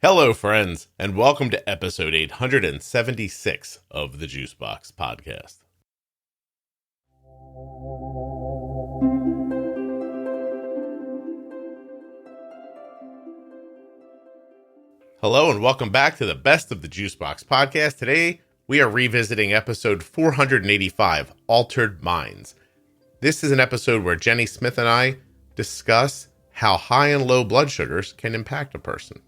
Hello, friends, and welcome to episode 876 of the Juicebox Podcast. Hello, and welcome back to the best of the Juicebox Podcast. Today, we are revisiting episode 485, Altered Minds. This is an episode where Jenny Smith and I discuss how high and low blood sugars can impact a person.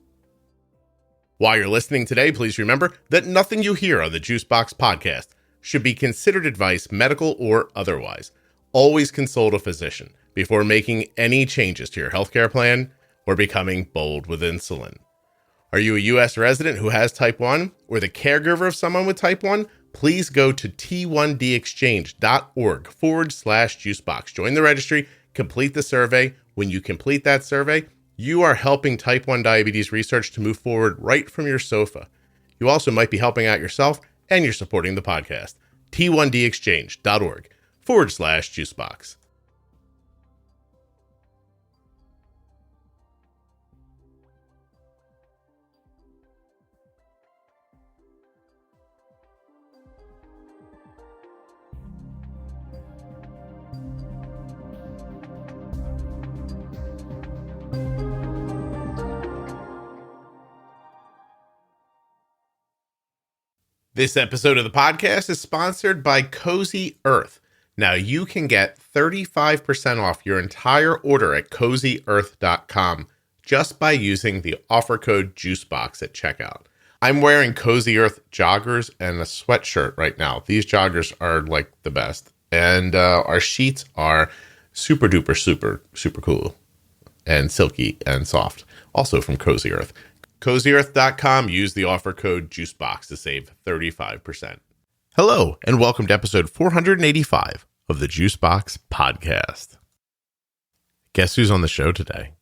While you're listening today, please remember that nothing you hear on the Juicebox Podcast should be considered advice, medical or otherwise. Always consult a physician before making any changes to your healthcare plan or becoming bold with insulin. Are you a U.S. resident who has type 1 or the caregiver of someone with type 1? Please go to t1dexchange.org/juicebox. Join the registry, complete the survey. When you complete that survey, you are helping type 1 diabetes research to move forward right from your sofa. You also might be helping out yourself, and you're supporting the podcast. t1dexchange.org/juicebox. This episode of the podcast is sponsored by Cozy Earth. Now you can get 35% off your entire order at CozyEarth.com just by using the offer code JUICEBOX at checkout. I'm wearing Cozy Earth joggers and a sweatshirt right now. These joggers are like the best. And our sheets are super duper, super cool and silky and soft. Also from Cozy Earth. CozyEarth.com. Use the offer code JUICEBOX to save 35%. Hello, and welcome to episode 485 of the Juicebox Podcast. Guess who's on the show today?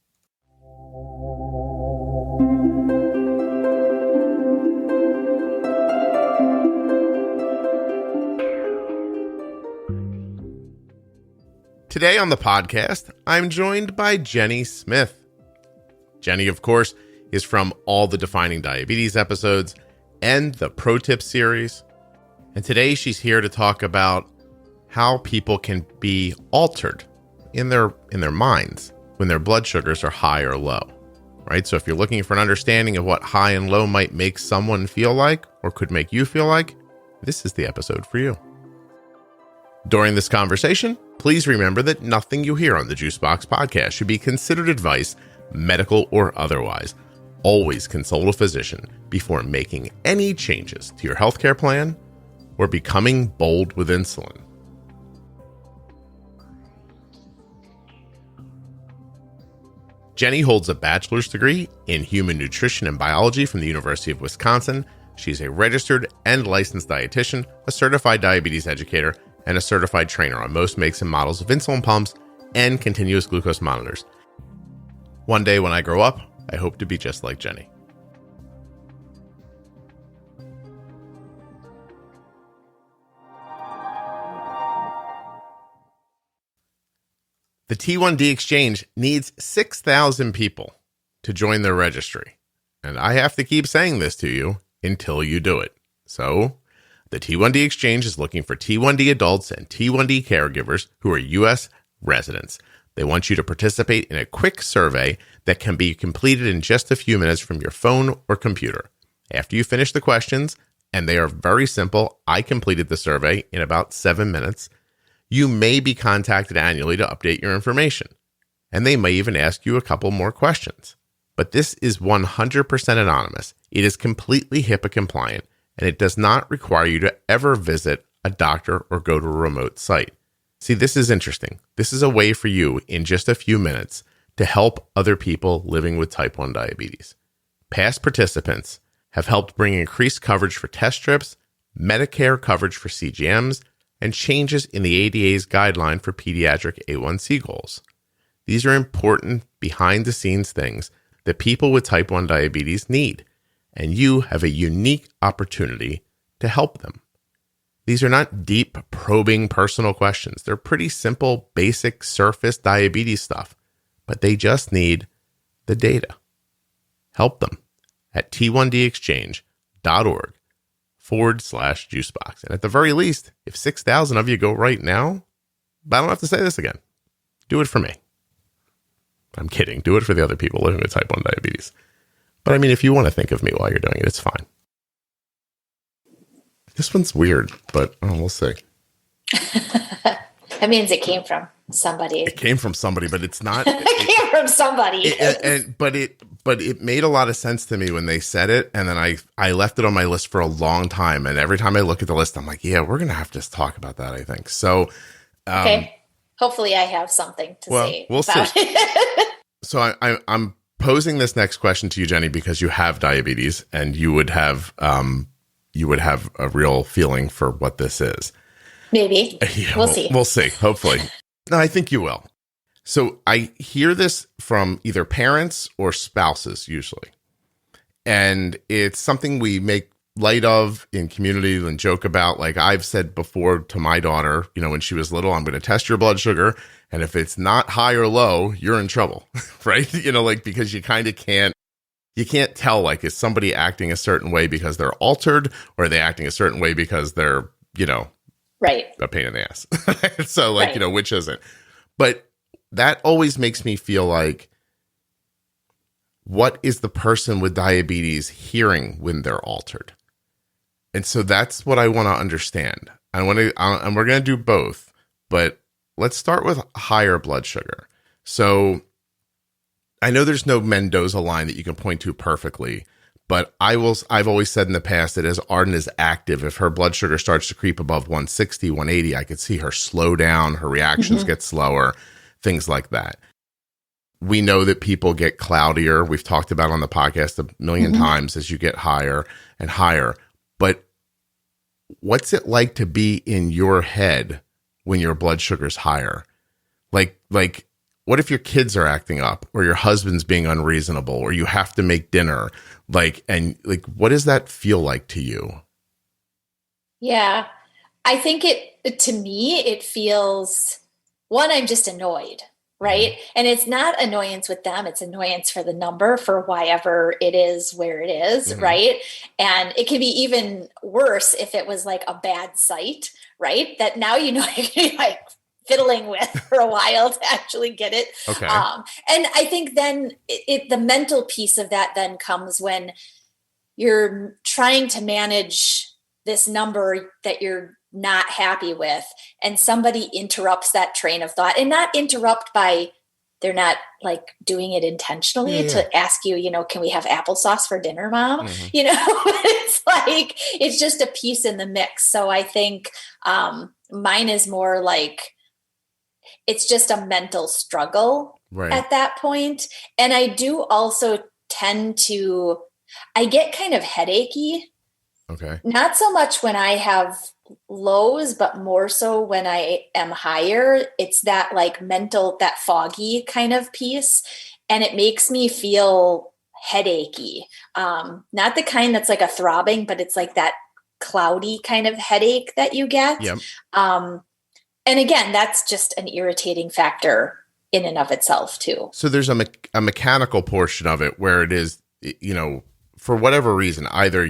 Today on the podcast, I'm joined by Jenny Smith. Jenny, of course, is from all the Defining Diabetes episodes and the Pro Tip series. And today she's here to talk about how people can be altered in their minds when their blood sugars are high or low, right? So if you're looking for an understanding of what high and low might make someone feel like or could make you feel like, this is the episode for you. During this conversation, please remember that nothing you hear on the Juicebox Podcast should be considered advice, medical or otherwise. Always consult a physician before making any changes to your healthcare plan or becoming bold with insulin. Jenny holds a bachelor's degree in human nutrition and biology from the University of Wisconsin. She's a registered and licensed dietitian, a certified diabetes educator, and a certified trainer on most makes and models of insulin pumps and continuous glucose monitors. One day when I grow up, I hope to be just like Jenny. The T1D Exchange needs 6,000 people to join their registry. And I have to keep saying this to you until you do it. So, the T1D Exchange is looking for T1D adults and T1D caregivers who are U.S. residents. They want you to participate in a quick survey that can be completed in just a few minutes from your phone or computer. After you finish the questions, and they are very simple, I completed the survey in about 7 minutes, you may be contacted annually to update your information. And they may even ask you a couple more questions. But this is 100% anonymous. It is completely HIPAA compliant, and it does not require you to ever visit a doctor or go to a remote site. See, this is interesting. This is a way for you in just a few minutes to help other people living with type 1 diabetes. Past participants have helped bring increased coverage for test strips, Medicare coverage for CGMs, and changes in the ADA's guideline for pediatric A1C goals. These are important behind-the-scenes things that people with type 1 diabetes need, and you have a unique opportunity to help them. These are not deep, probing personal questions. They're pretty simple, basic, surface diabetes stuff, but they just need the data. Help them. at t1dexchange.org/juicebox. And at the very least, if 6,000 of you go right now, I don't have to say this again. Do it for me. I'm kidding. Do it for the other people living with type 1 diabetes. But I mean, if you want to think of me while you're doing it, it's fine. This one's weird, but we'll see. That means it came from somebody. It came from somebody, but it's not. It came from somebody. But it made a lot of sense to me when they said it, and then I left it on my list for a long time. And every time I look at the list, I'm like, yeah, we're gonna have to talk about that, I think. So, okay. Hopefully, I have something to say. We'll see. So I'm posing this next question to you, Jenny, because you have diabetes, and you would have a real feeling for what this is. Maybe. Yeah, we'll see. We'll see. Hopefully. No, I think you will. So I hear this from either parents or spouses usually. And it's something we make light of in community and joke about. Like I've said before to my daughter, when she was little, I'm going to test your blood sugar. And if it's not high or low, you're in trouble, right? Because you kind of can't tell, like, is somebody acting a certain way because they're altered, or are they acting a certain way because they're, right, a pain in the ass. So like, right. Which isn't. But that always makes me feel like, what is the person with diabetes hearing when they're altered? And so that's what I want to understand. And we're going to do both, but let's start with higher blood sugar. So I know there's no Mendoza line that you can point to perfectly, but I've always said in the past that as Arden is active, if her blood sugar starts to creep above 160, 180, I could see her slow down, her reactions get slower, things like that. We know that people get cloudier. We've talked about on the podcast a million times as you get higher and higher. But what's it like to be in your head when your blood sugar's higher? Like what if your kids are acting up, or your husband's being unreasonable, or you have to make dinner? What does that feel like to you? Yeah, I think to me, it feels, one, I'm just annoyed, right? And it's not annoyance with them. It's annoyance for the number, for why ever it is where it is, right? And it can be even worse if it was like a bad site, right? That now you're going to be like fiddling with for a while to actually get it. Okay. And I think then the mental piece of that then comes when you're trying to manage this number that you're not happy with, and somebody interrupts that train of thought, and not interrupt by, they're not like doing it intentionally to ask you, can we have applesauce for dinner, Mom? It's like, it's just a piece in the mix. So I think mine is more like, it's just a mental struggle at that point. And I do also I get kind of headachy. Okay. Not so much when I have lows, but more so when I am higher. It's that like mental, that foggy kind of piece. And it makes me feel headachy. Not the kind that's like a throbbing, but it's like that cloudy kind of headache that you get. Yep. And again, that's just an irritating factor in and of itself too. So there's a mechanical portion of it where it is, for whatever reason, either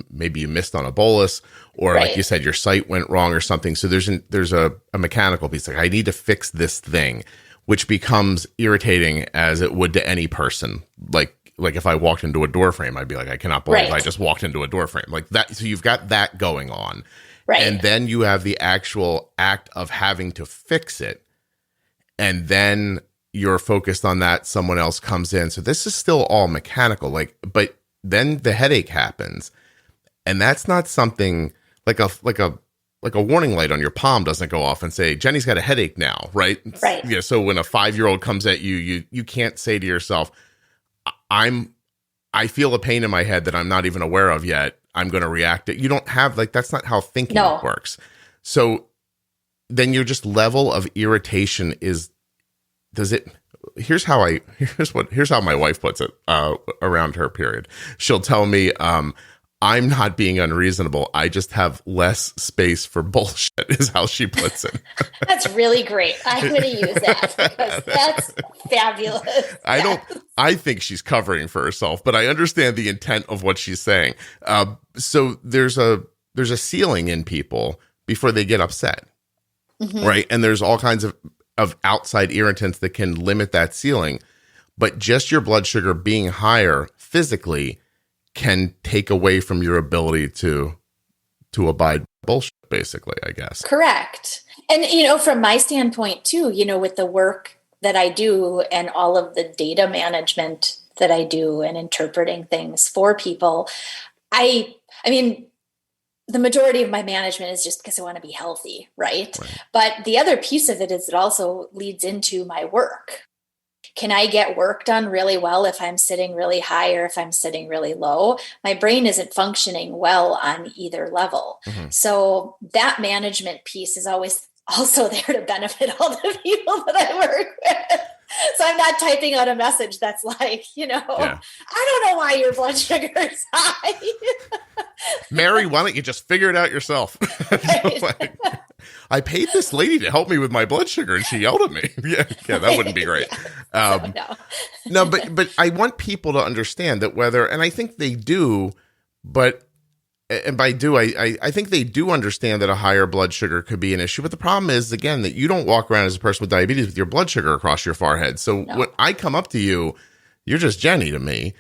maybe you missed on a bolus, or like you said, your site went wrong or something. So there's a mechanical piece. Like, I need to fix this thing, which becomes irritating as it would to any person. Like if I walked into a door frame, I'd be like, I cannot believe I just walked into a door frame like that. So you've got that going on. Right. And then you have the actual act of having to fix it. And then you're focused on that. Someone else comes in. So this is still all mechanical, but then the headache happens. And that's not something like a warning light on your palm doesn't go off and say, Jenny's got a headache now. Right. Right. Yeah. So when a 5-year-old comes at you, you can't say to yourself, I feel a pain in my head that I'm not even aware of yet. I'm going to react. You don't have that's not how thinking works. So then your just level of irritation here's how my wife puts it around her period. She'll tell me, I'm not being unreasonable. I just have less space for bullshit, is how she puts it. That's really great. I'm going to use that because that's fabulous. I think she's covering for herself, but I understand the intent of what she's saying. So there's a ceiling in people before they get upset, right? And there's all kinds of outside irritants that can limit that ceiling, but just your blood sugar being higher physically can take away from your ability to abide bullshit, basically, I guess. Correct. And, from my standpoint too, with the work that I do and all of the data management that I do and interpreting things for people, I mean, the majority of my management is just because I want to be healthy, right? But the other piece of it is it also leads into my work. Can I get work done really well if I'm sitting really high or if I'm sitting really low? My brain isn't functioning well on either level. So that management piece is always also there to benefit all the people that I work with. So I'm not typing out a message that's like, I don't know why your blood sugar is high. Mary, why don't you just figure it out yourself? Right. I paid this lady to help me with my blood sugar and she yelled at me. Yeah, that wouldn't be great. No, but I want people to understand that and I think they do, and by do, I think they do understand that a higher blood sugar could be an issue. But the problem is, again, that you don't walk around as a person with diabetes with your blood sugar across your forehead. So when I come up to you, you're just Jenny to me.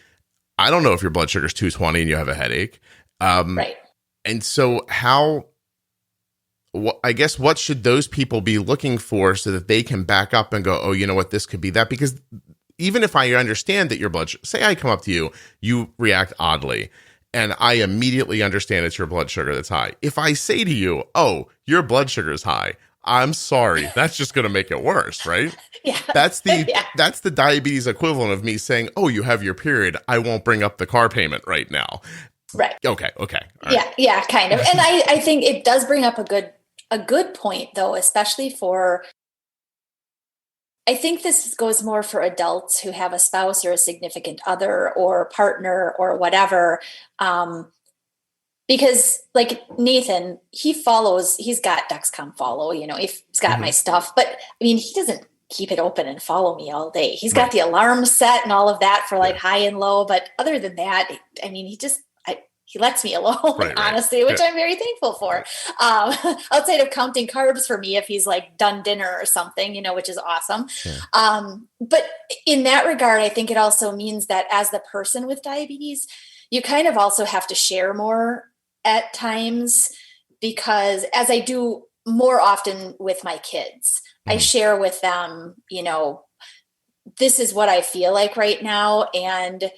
I don't know if your blood sugar is 220 and you have a headache. Right. And so I guess what should those people be looking for so that they can back up and go, oh, you know what, this could be that? Because even if I understand that your blood sugar, say I come up to you, you react oddly, and I immediately understand it's your blood sugar that's high. If I say to you, oh, your blood sugar is high, I'm sorry, that's just going to make it worse, right? Yeah. That's the diabetes equivalent of me saying, oh, you have your period, I won't bring up the car payment right now. Right. Okay. All right. Yeah, kind of. And I think it does bring up a good point, though, especially I think this goes more for adults who have a spouse or a significant other or partner or whatever. Because like Nathan, he's got Dexcom follow, he's got my stuff, but I mean, he doesn't keep it open and follow me all day. He's got the alarm set and all of that for like high and low. But other than that, I mean, he lets me alone, honestly, which I'm very thankful for. Outside of counting carbs for me, if he's like done dinner or something, which is awesome. Yeah. But in that regard, I think it also means that as the person with diabetes, you kind of also have to share more at times, because as I do more often with my kids, I share with them, this is what I feel like right now, and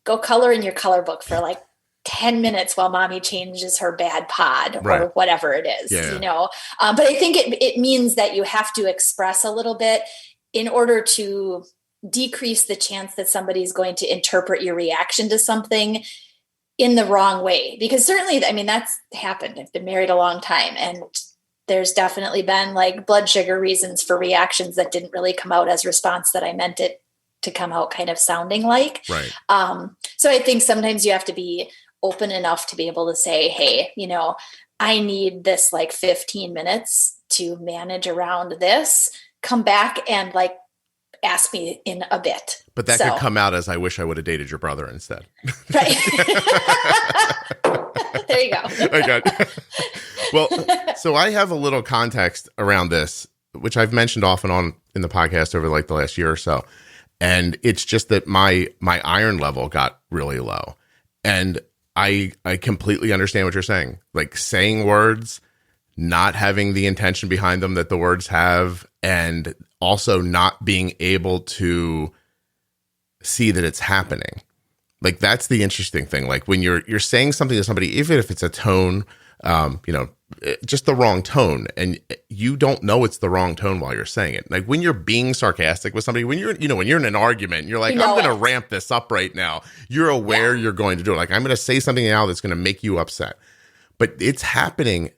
go color in your color book for like 10 minutes while mommy changes her bad pod or whatever it is, but I think it means that you have to express a little bit in order to decrease the chance that somebody's going to interpret your reaction to something in the wrong way. Because certainly, I mean, that's happened. I've been married a long time, and there's definitely been like blood sugar reasons for reactions that didn't really come out as response that I meant it to come out kind of sounding like. Right. So I think sometimes you have to be open enough to be able to say, hey, I need this like 15 minutes to manage around this. Come back and like ask me in a bit. But that could come out as, I wish I would have dated your brother instead. Right. There you go. Okay. Well, so I have a little context around this, which I've mentioned off and on in the podcast over like the last year or so. And it's just that my iron level got really low. And I completely understand what you're saying. Like saying words, not having the intention behind them that the words have, and also not being able to see that it's happening. Like that's the interesting thing. Like when you're saying something to somebody, even if it's a tone, just the wrong tone, and you don't know it's the wrong tone while you're saying it. Like when you're being sarcastic with somebody, when you're in an argument, you're like, I'm going to ramp this up right now. You're aware you're going to do it. Like I'm going to say something now that's going to make you upset, but it's happening.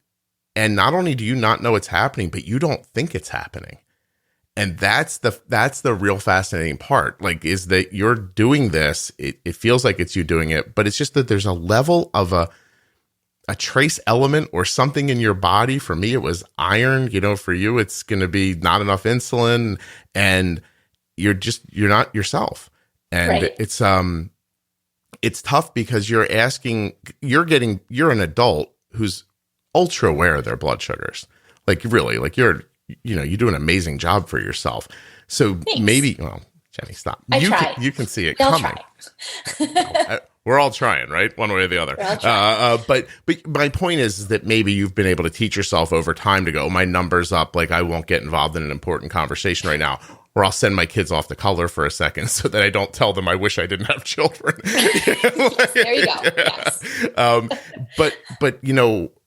And not only do you not know it's happening, but you don't think it's happening. And that's the real fascinating part. Like, is that you're doing this, it feels like it's you doing it, but it's just that there's a level of a trace element or something in your body. For me, it was iron. For you, it's going to be not enough insulin, and you're not yourself. And right. It's tough because you're an adult who's ultra aware of their blood sugars. Like, really, like you do an amazing job for yourself. So Thanks. Maybe, well, Jenny, stop. You can see it I'll coming. Try. We're all trying, right? One way or the other. But my point is that maybe you've been able to teach yourself over time to go, my number's up. Like, I won't get involved in an important conversation right now, or I'll send my kids off to color for a second so that I don't tell them I wish I didn't have children. Yes, there you go. Yes. But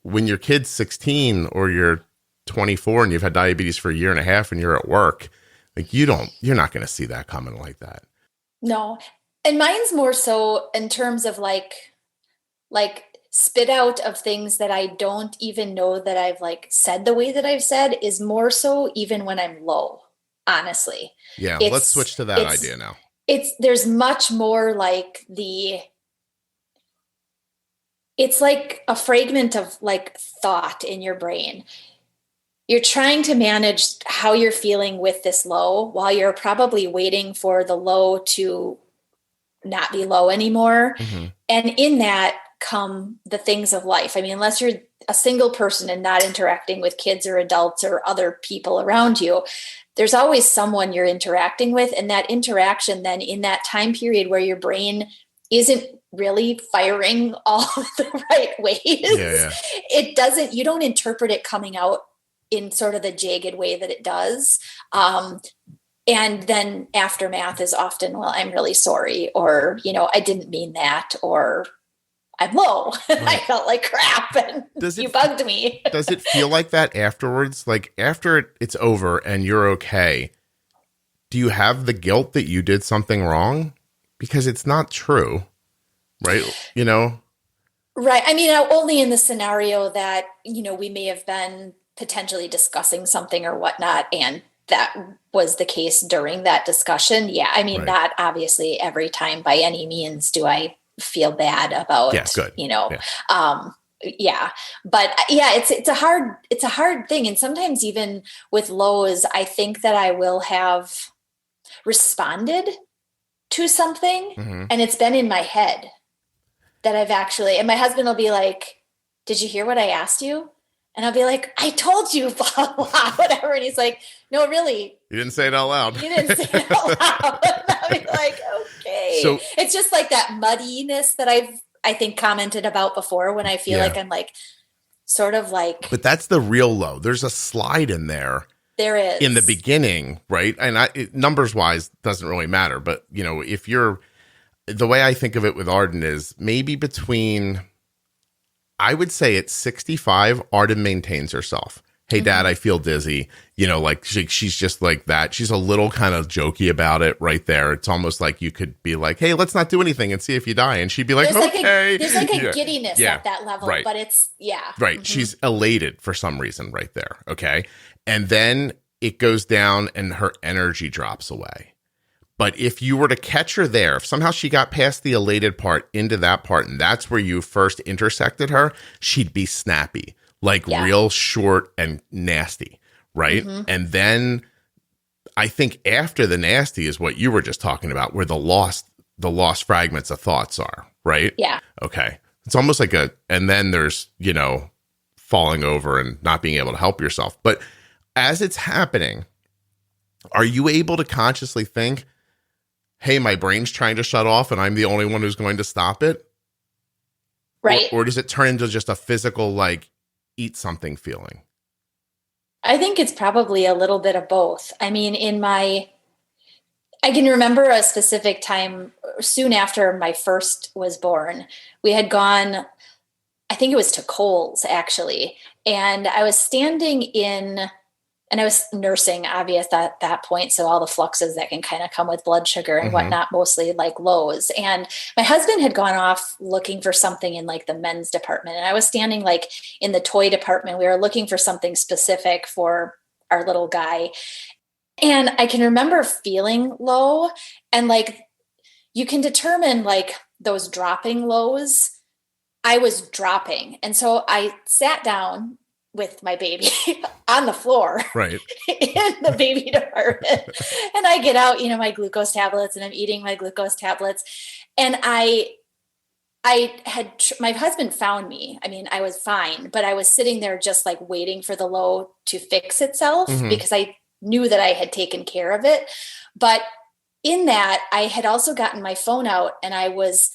when your kid's 16 or you're 24 and you've had diabetes for a year and a half and you're at work, like you're not going to see that coming like that. No. And mine's more so in terms of like spit out of things that I don't even know that I've like said the way that I've said is more so even when I'm low, honestly. Yeah. Let's switch to that idea now. There's much more like it's like a fragment of like thought in your brain. You're trying to manage how you're feeling with this low while you're probably waiting for the low to not be low anymore. Mm-hmm. And in that come the things of life. I mean, unless you're a single person and not interacting with kids or adults or other people around you, there's always someone you're interacting with. And that interaction then in that time period where your brain isn't really firing all the right ways, you don't interpret it coming out in sort of the jagged way that it does. And then aftermath is often, well, I'm really sorry, or, I didn't mean that, or I'm low. Right. I felt like crap and you bugged me. Does it feel like that afterwards? Like after it's over and you're okay, do you have the guilt that you did something wrong? Because it's not true, right? Right. I mean, only in the scenario that, we may have been potentially discussing something or whatnot, and that was the case during that discussion. Yeah. I mean, Not obviously every time by any means do I feel bad about, good. But it's a hard thing. And sometimes even with lows, I think that I will have responded to something and it's been in my head that I've actually, and my husband will be like, did you hear what I asked you? And I'll be like, I told you, blah, blah, whatever. And he's like, no, really. You didn't say it out loud. You didn't say it out loud. And I'll be like, okay. So it's just like that muddiness that I think commented about before when I feel like I'm like, sort of like. But that's the real low. There's a slide in there. There is. In the beginning, right? And numbers wise doesn't really matter. But, if the way I think of it with Arden is maybe between, I would say at 65, Arden maintains herself. Hey, Dad, I feel dizzy. Like she's just like that. She's a little kind of jokey about it right there. It's almost like you could be like, hey, let's not do anything and see if you die. And she'd be like, okay. There's like a giddiness at that level, right. But it's, Right. Mm-hmm. She's elated for some reason right there. Okay. And then it goes down and her energy drops away. But if you were to catch her there, if somehow she got past the elated part into that part, and that's where you first intersected her, she'd be snappy, like real short and nasty, right? Mm-hmm. And then I think after the nasty is what you were just talking about, where the lost fragments of thoughts are, right? Yeah. Okay. It's almost like and then there's, falling over and not being able to help yourself. But as it's happening, are you able to consciously think, hey, my brain's trying to shut off and I'm the only one who's going to stop it? Right. Or does it turn into just a physical, like, eat something feeling? I think it's probably a little bit of both. I mean, I can remember a specific time soon after my first was born, we had gone, I think it was to Kohl's actually. And I was standing and I was nursing, obvious at that point. So all the fluxes that can kind of come with blood sugar and whatnot, mostly like lows. And my husband had gone off looking for something in like the men's department. And I was standing like in the toy department. We were looking for something specific for our little guy. And I can remember feeling low, and like, you can determine like those dropping lows. I was dropping. And so I sat down with my baby on the floor Right. in the baby department. And I get out, my glucose tablets, and I'm eating my glucose tablets. And my husband found me. I mean, I was fine, but I was sitting there just like waiting for the low to fix itself because I knew that I had taken care of it. But in that, I had also gotten my phone out, and I was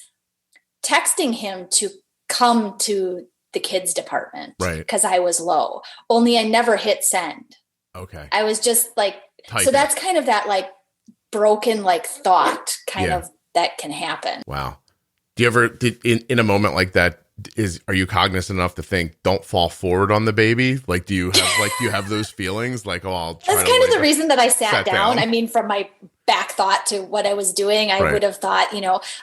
texting him to come to the kids department, right? Because I was low. Only I never hit send. Okay. I was just like, typing. So that's kind of that like broken like thought kind of that can happen. Wow. Do you ever in a moment like that, are you cognizant enough to think, don't fall forward on the baby? Like, do you have those feelings like, oh, I'll try That's kind of the reason that I sat down. I mean, from my back thought to what I was doing, I would have thought,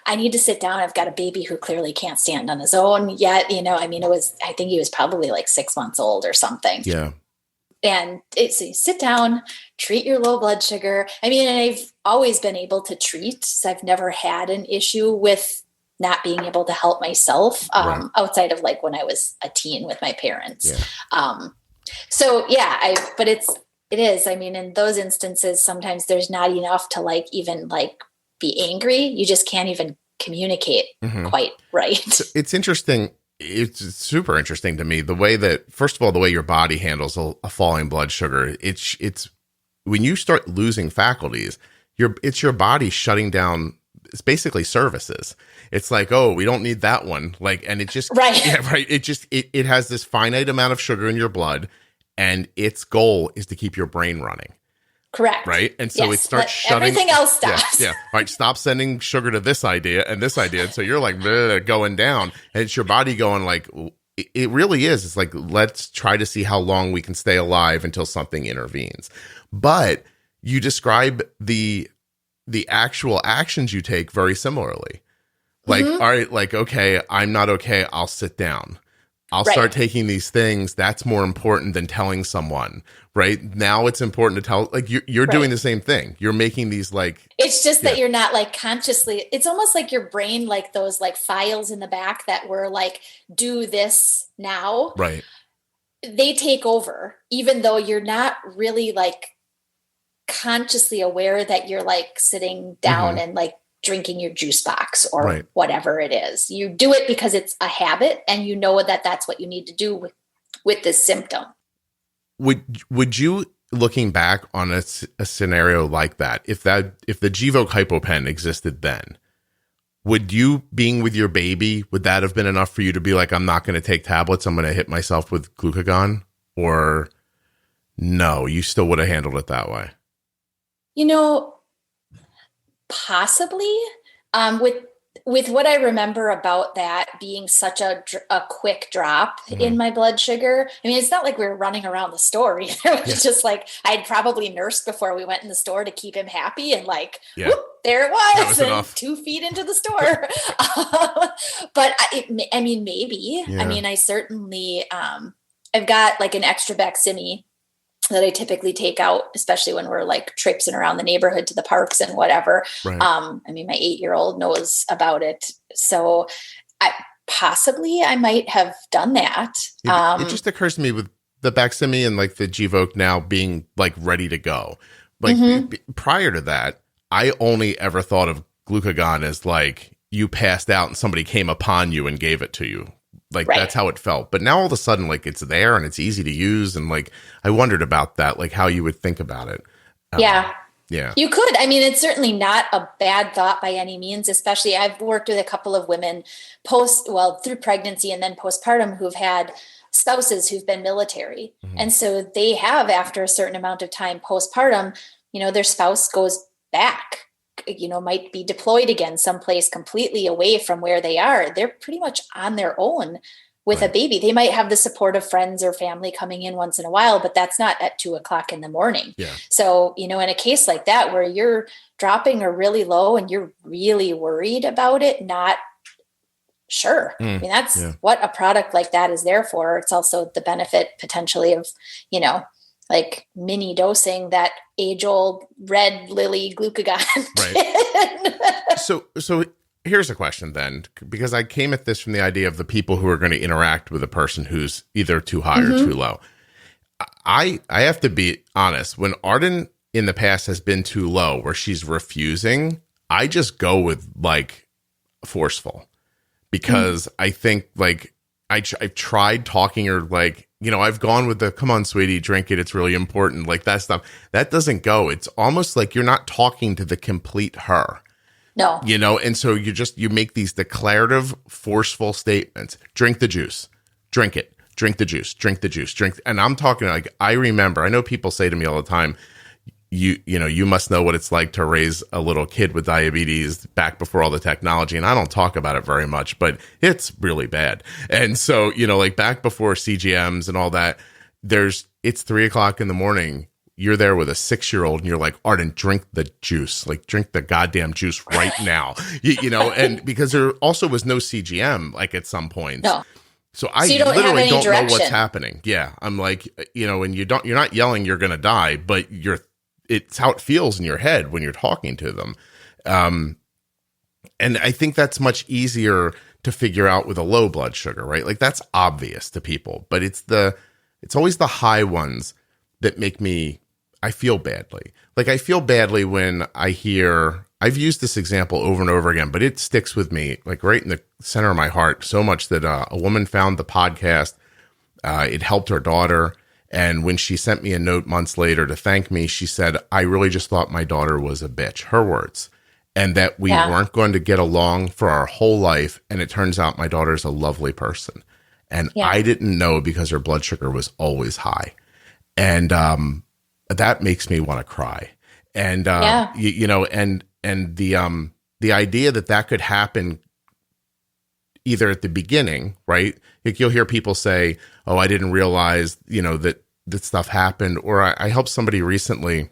I need to sit down. I've got a baby who clearly can't stand on his own yet. I mean, I think he was probably like 6 months old or something. Yeah. And so you sit down, treat your low blood sugar. I mean, and I've always been able to treat. So I've never had an issue with not being able to help myself outside of like when I was a teen with my parents. Yeah. But it is, I mean, in those instances, sometimes there's not enough to like, even like be angry. You just can't even communicate quite right. It's interesting. It's super interesting to me, the way that, first of all, the way your body handles a falling blood sugar. It's when you start losing faculties, it's your body shutting down. It's basically services. It's like, oh, we don't need that one. Like, and it just, it has this finite amount of sugar in your blood, and its goal is to keep your brain running. Correct. Right. And so it starts shutting. Everything else stops. Yeah. All right. Stop sending sugar to this idea and this idea. And so you're like going down, and it's your body going like, it really is. It's like, let's try to see how long we can stay alive until something intervenes. But you describe the actual actions you take very similarly. Like, all right, like, okay, I'm not okay. I'll sit down. I'll start taking these things. That's more important than telling someone, right? Now it's important to tell, like, you're doing the same thing. You're making these like, it's just that you're not like consciously, it's almost like your brain, like those like files in the back that were like, do this now. Right. They take over, even though you're not really like consciously aware that you're like sitting down and like drinking your juice box or whatever it is. You do it because it's a habit, and you know that that's what you need to do with this symptom. Would you, looking back on a scenario like that, if the Gvoke HypoPen existed then, would you, being with your baby, would that have been enough for you to be like, I'm not going to take tablets, I'm going to hit myself with glucagon? Or no, you still would have handled it that way? Possibly, with what I remember about that being such a quick drop in my blood sugar. I mean, it's not like we were running around the store either. It was just like, I'd probably nursed before we went in the store to keep him happy, and like, whoop, there it was, and enough. 2 feet into the store. But I mean, maybe. Yeah. I mean, I certainly, I've got like an extra Baqsimi that I typically take out, especially when we're like traipsing around the neighborhood to the parks and whatever. Right. I mean, my 8-year-old knows about it. So I might have done that. It just occurs to me with the Baqsimi and like the Gvoke now being like ready to go. Like prior to that, I only ever thought of glucagon as like you passed out and somebody came upon you and gave it to you. Like that's how it felt. But now all of a sudden, like it's there and it's easy to use. And like, I wondered about that, like how you would think about it. Yeah. You could. I mean, it's certainly not a bad thought by any means, especially I've worked with a couple of women through pregnancy and then postpartum who've had spouses who've been military. And so they have, after a certain amount of time postpartum, their spouse goes back, might be deployed again someplace completely away from where they are. They're pretty much on their own with a baby. They might have the support of friends or family coming in once in a while, but that's not at 2:00 in the morning. Yeah. So, in a case like that, where you're dropping or really low and you're really worried about it, not sure. I mean, that's what a product like that is there for. It's also the benefit potentially of, like mini dosing that age old red lily glucagon. Right. So here's a question then, because I came at this from the idea of the people who are going to interact with a person who's either too high or too low. I have to be honest. When Arden in the past has been too low, where she's refusing, I just go with like forceful, because I think like I've tried talking her, like, you know, I've gone with the, come on, sweetie, drink it. It's really important. Like that stuff that doesn't go. It's almost like you're not talking to the complete her. No. You know, and so you make these declarative, forceful statements. Drink the juice, drink it, drink the juice, drink the juice, drink. And I'm talking like, I know people say to me all the time, you must know what it's like to raise a little kid with diabetes back before all the technology. And I don't talk about it very much, but it's really bad. And so, you know, like back before CGMs and all that, it's 3:00 in the morning. You're there with a 6-year-old and you're like, Arden, drink the juice, like drink the goddamn juice right now, you know, and because there also was no CGM, like at some point. No. So I literally don't know what's happening. Yeah. I'm like, you know, and you're not yelling, you're going to die, but it's how it feels in your head when you're talking to them. And I think that's much easier to figure out with a low blood sugar, right? Like that's obvious to people, but it's always the high ones that make I feel badly. Like I feel badly when I've used this example over and over again, but it sticks with me like right in the center of my heart so much that a woman found the podcast. It helped her daughter. And when she sent me a note months later to thank me, she said, I really just thought my daughter was a bitch, her words, and that we weren't going to get along for our whole life. And it turns out my daughter's a lovely person. And I didn't know because her blood sugar was always high. And that makes me want to cry. And, you know, and the idea that could happen either at the beginning, right? Like you'll hear people say, oh, I didn't realize, you know, that stuff happened. Or I helped somebody recently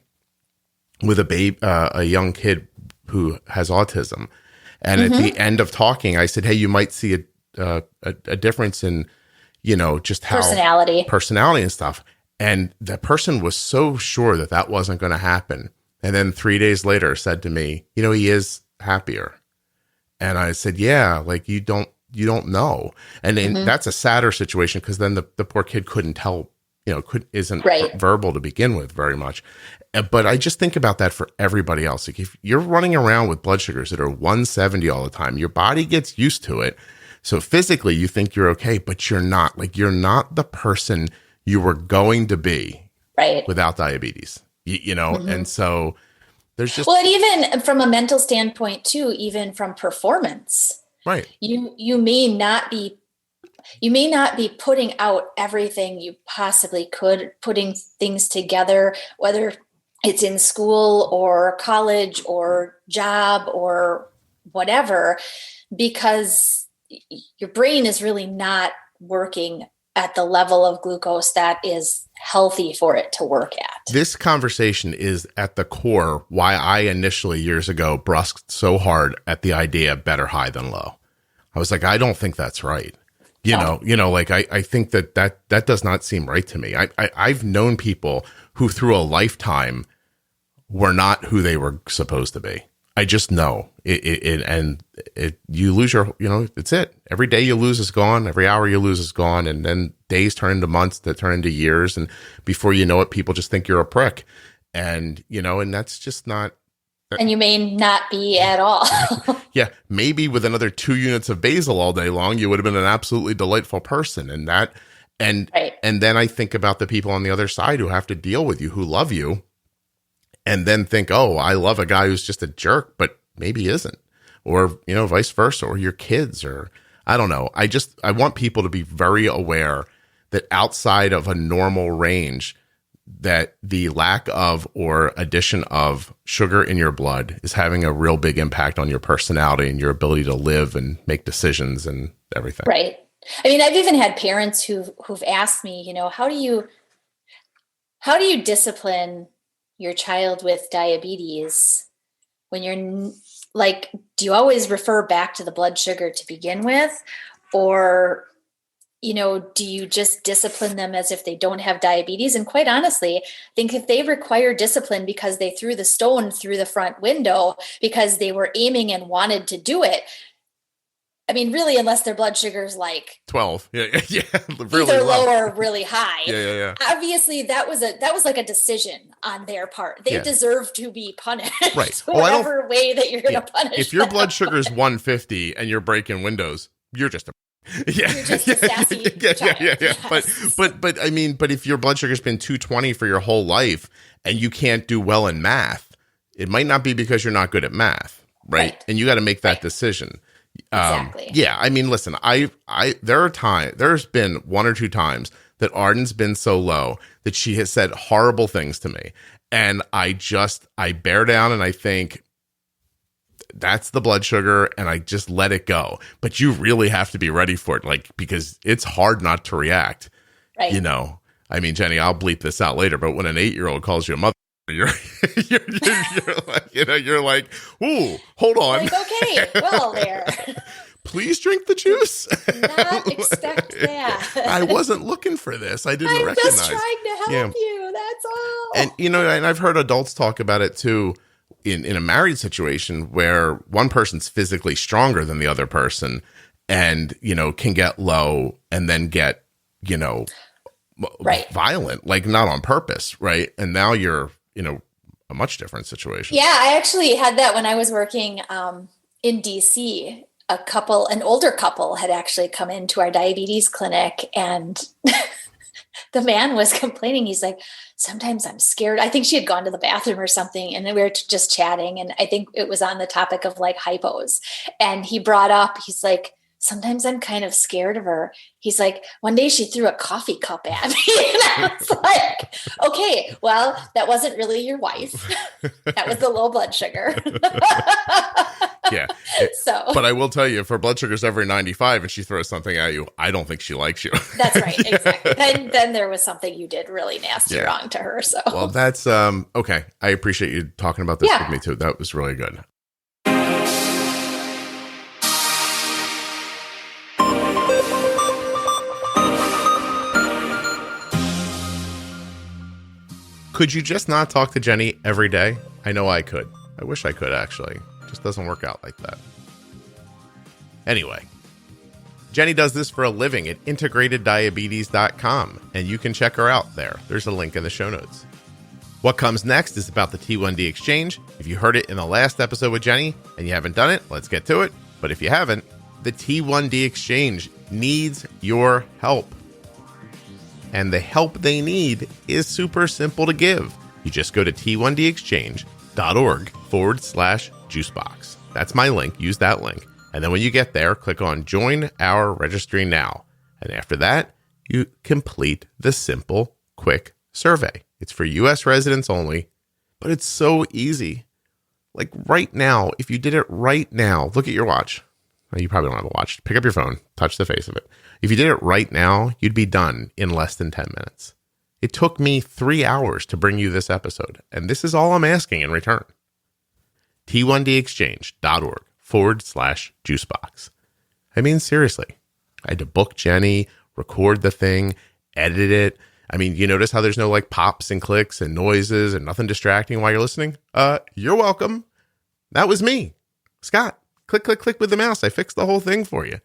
with a young kid who has autism. And at the end of talking, I said, hey, you might see a difference in, you know, just how personality and stuff. And that person was so sure that wasn't going to happen. And then 3 days later said to me, you know, he is happier. And I said, yeah, like you don't know. And then that's a sadder situation because then the poor kid couldn't tell, you know, isn't verbal to begin with very much. But I just think about that for everybody else. Like if you're running around with blood sugars that are 170 all the time, your body gets used to it. So physically you think you're okay, but you're not. Like you're not the person you were going to be without diabetes, you know? And so there's just... Well, and even from a mental standpoint too, even from performance, right. You may not be putting out everything you possibly could, putting things together, whether it's in school or college or job or whatever, because your brain is really not working at the level of glucose that is healthy for it to work at. This conversation is at the core why I initially years ago brusqued so hard at the idea of better high than low. I was like, I don't think that's right. You know, like I think that does not seem right to me. I've known people who through a lifetime were not who they were supposed to be. I just know it you lose your, you know, it's it. Every day you lose is gone. Every hour you lose is gone. And then days turn into months that turn into years. And before you know it, people just think you're a prick. And, you know, and that's just not. And you may not be at all. Yeah. Maybe with another 2 units of basal all day long, you would have been an absolutely delightful person. And then I think about the people on the other side who have to deal with you, who love you. And then think, oh, I love a guy who's just a jerk, but maybe isn't. Or, you know, vice versa, or your kids, or I don't know. I want people to be very aware that outside of a normal range, that the lack of or addition of sugar in your blood is having a real big impact on your personality and your ability to live and make decisions and everything. Right. I mean, I've even had parents who've asked me, you know, how do you discipline your child with diabetes when you're like, do you always refer back to the blood sugar to begin with? Or do you just discipline them as if they don't have diabetes? And quite honestly, I think if they require discipline because they threw the stone through the front window because they were aiming and wanted to do it, I mean, really, unless their blood sugar is like 12, yeah, really either low or really high. Yeah. Obviously, that was like a decision on their part. They deserve to be punished, right? Whatever way that you're going to punish. If your them. blood sugar is 150 and you're breaking windows, you're just a You're just a sassy child. Yeah. Yes. But I mean, but if your blood sugar's been 220 for your whole life and you can't do well in math, it might not be because you're not good at math, right? And you got to make that decision. Exactly. Yeah. I mean, listen, there's been one or two times that Arden's been so low that she has said horrible things to me. And I bear down and I think that's the blood sugar and I just let it go. But you really have to be ready for it, like, because it's hard not to react. Right. I mean, Jenny, I'll bleep this out later, but when an 8-year-old calls you a mother, you're like, you're like, ooh, hold on. Like, okay, well, there. Please drink the juice. Not expect that. I wasn't looking for this. I didn't recognize. I'm just trying to help you. That's all. And I've heard adults talk about it too, in a married situation where one person's physically stronger than the other person, and can get low and then get violent, like not on purpose, right? And now you're a much different situation. Yeah, I actually had that when I was working in DC. An older couple had actually come into our diabetes clinic, and the man was complaining. He's like, sometimes I'm scared. I think she had gone to the bathroom or something, and then we were just chatting, and I think it was on the topic of like hypos. And he brought up, he's like, sometimes I'm kind of scared of her. He's like, one day she threw a coffee cup at me. And I was like, okay, well, that wasn't really your wife. That was the low blood sugar. Yeah. But I will tell you, if her blood sugar's over 95 and she throws something at you, I don't think she likes you. That's right. Exactly. Then there was something you did really nasty wrong to her. So, well, that's okay. I appreciate you talking about this with me too. That was really good. Could you just not talk to Jenny every day? I know I could. I wish I could, actually. It just doesn't work out like that. Anyway, Jenny does this for a living at integrateddiabetes.com, and you can check her out there. There's a link in the show notes. What comes next is about the T1D exchange. If you heard it in the last episode with Jenny and you haven't done it, let's get to it. But if you haven't, the T1D exchange needs your help. And the help they need is super simple to give. You just go to t1dexchange.org/juicebox. That's my link. Use that link. And then when you get there, click on Join Our Registry Now. And after that, you complete the simple, quick survey. It's for U.S. residents only, but it's so easy. Like right now, if you did it right now, look at your watch. Well, you probably don't have a watch. Pick up your phone, touch the face of it. If you did it right now, you'd be done in less than 10 minutes. It took me 3 hours to bring you this episode, and this is all I'm asking in return. t1dexchange.org/juicebox. I mean, seriously, I had to book Jenny, record the thing, edit it. I mean, you notice how there's no like pops and clicks and noises and nothing distracting while you're listening? You're welcome. That was me, Scott. Click, click, click with the mouse. I fixed the whole thing for you.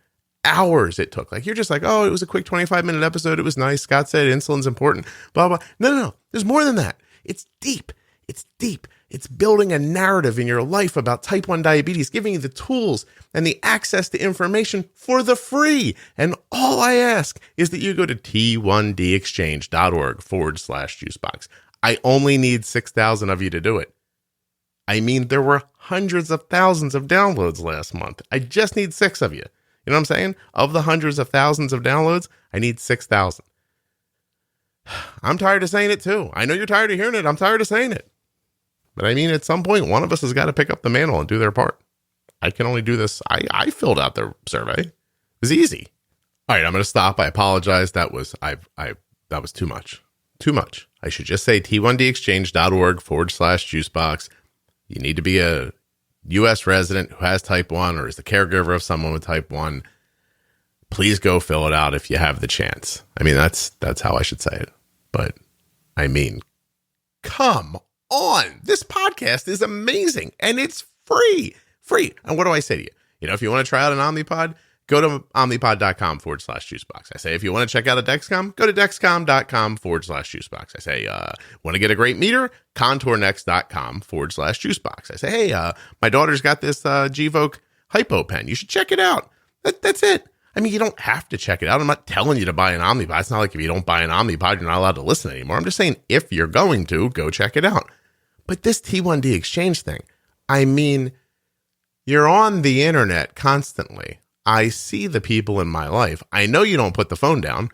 Hours it took. Like, you're just like, oh, it was a quick 25-minute episode. It was nice. Scott said insulin's important, blah, blah. No. There's more than that. It's deep. It's deep. It's building a narrative in your life about type 1 diabetes, giving you the tools and the access to information for the free. And all I ask is that you go to t1dexchange.org/juicebox. I only need 6,000 of you to do it. I mean, there were hundreds of thousands of downloads last month. I just need 6 of you. You know what I'm saying? Of the hundreds of thousands of downloads, I need 6,000. I'm tired of saying it too. I know you're tired of hearing it. I'm tired of saying it. But I mean, at some point, one of us has got to pick up the mantle and do their part. I can only do this. I filled out the survey. It was easy. All right, I'm going to stop. I apologize. That was too much. Too much. I should just say t1dexchange.org/juicebox. You need to be a U.S. resident who has type 1 or is the caregiver of someone with type 1. please go fill it out if you have the chance. I mean, that's how I should say it. But I mean, come on. This podcast is amazing and it's free. And what do I say to you? If you want to try out an Omnipod, go to omnipod.com/juicebox. I say, if you want to check out a Dexcom, go to dexcom.com/juicebox. I say, want to get a great meter? contournext.com/juicebox. I say, hey, my daughter's got this Gvoke HypoPen. You should check it out. That's it. I mean, you don't have to check it out. I'm not telling you to buy an Omnipod. It's not like if you don't buy an Omnipod, you're not allowed to listen anymore. I'm just saying, if you're going to, go check it out. But this T1D exchange thing, I mean, you're on the internet constantly. I see the people in my life. I know you don't put the phone down,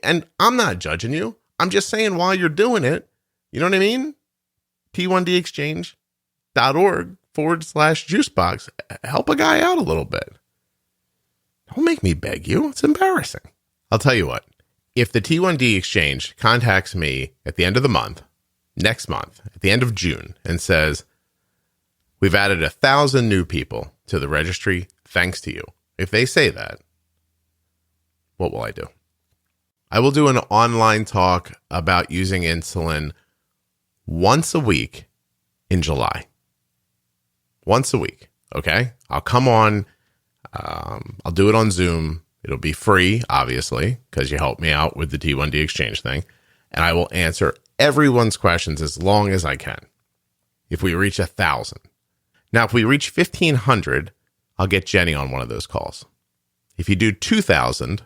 and I'm not judging you. I'm just saying, while you're doing it, you know what I mean? T1dexchange.org/juicebox. Help a guy out a little bit. Don't make me beg you. It's embarrassing. I'll tell you what. If the T1D exchange contacts me at the end of the month, next month, at the end of June, and says, we've added 1,000 new people to the registry thanks to you. If they say that, what will I do? I will do an online talk about using insulin once a week in July. Once a week, okay? I'll come on. I'll do it on Zoom. It'll be free, obviously, because you helped me out with the T1D exchange thing. And I will answer everyone's questions as long as I can. If we reach 1,000. Now, if we reach 1,500, I'll get Jenny on one of those calls. If you do 2,000,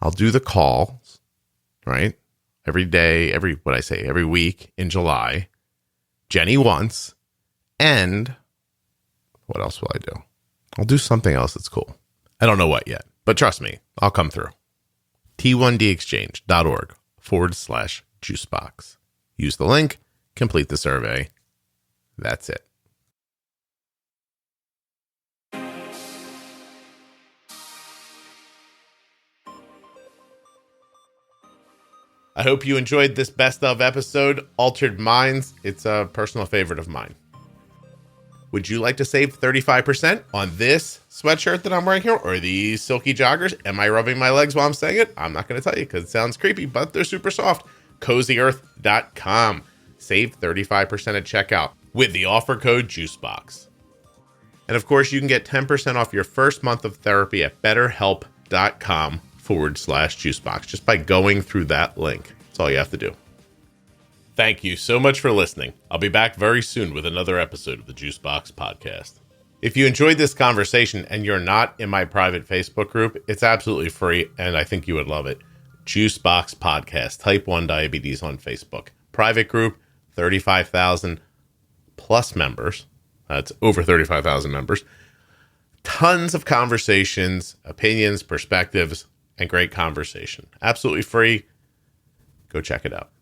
I'll do the calls, right? Every day, every week in July. Jenny once. And what else will I do? I'll do something else that's cool. I don't know what yet, but trust me, I'll come through. T1dexchange.org/juicebox. Use the link, complete the survey. That's it. I hope you enjoyed this best of episode, Altered Minds. It's a personal favorite of mine. Would you like to save 35% on this sweatshirt that I'm wearing here or these silky joggers? Am I rubbing my legs while I'm saying it? I'm not going to tell you because it sounds creepy, but they're super soft. CozyEarth.com. Save 35% at checkout with the offer code JUICEBOX. And of course, you can get 10% off your first month of therapy at BetterHelp.com/JuiceBox just by going through that link. That's all you have to do. Thank you so much for listening. I'll be back very soon with another episode of the Juicebox Podcast. If you enjoyed this conversation and you're not in my private Facebook group, it's absolutely free and I think you would love it. Juicebox Podcast, Type 1 Diabetes on Facebook. Private group, 35,000 plus members. That's over 35,000 members. Tons of conversations, opinions, perspectives, and great conversation. Absolutely free. Go check it out.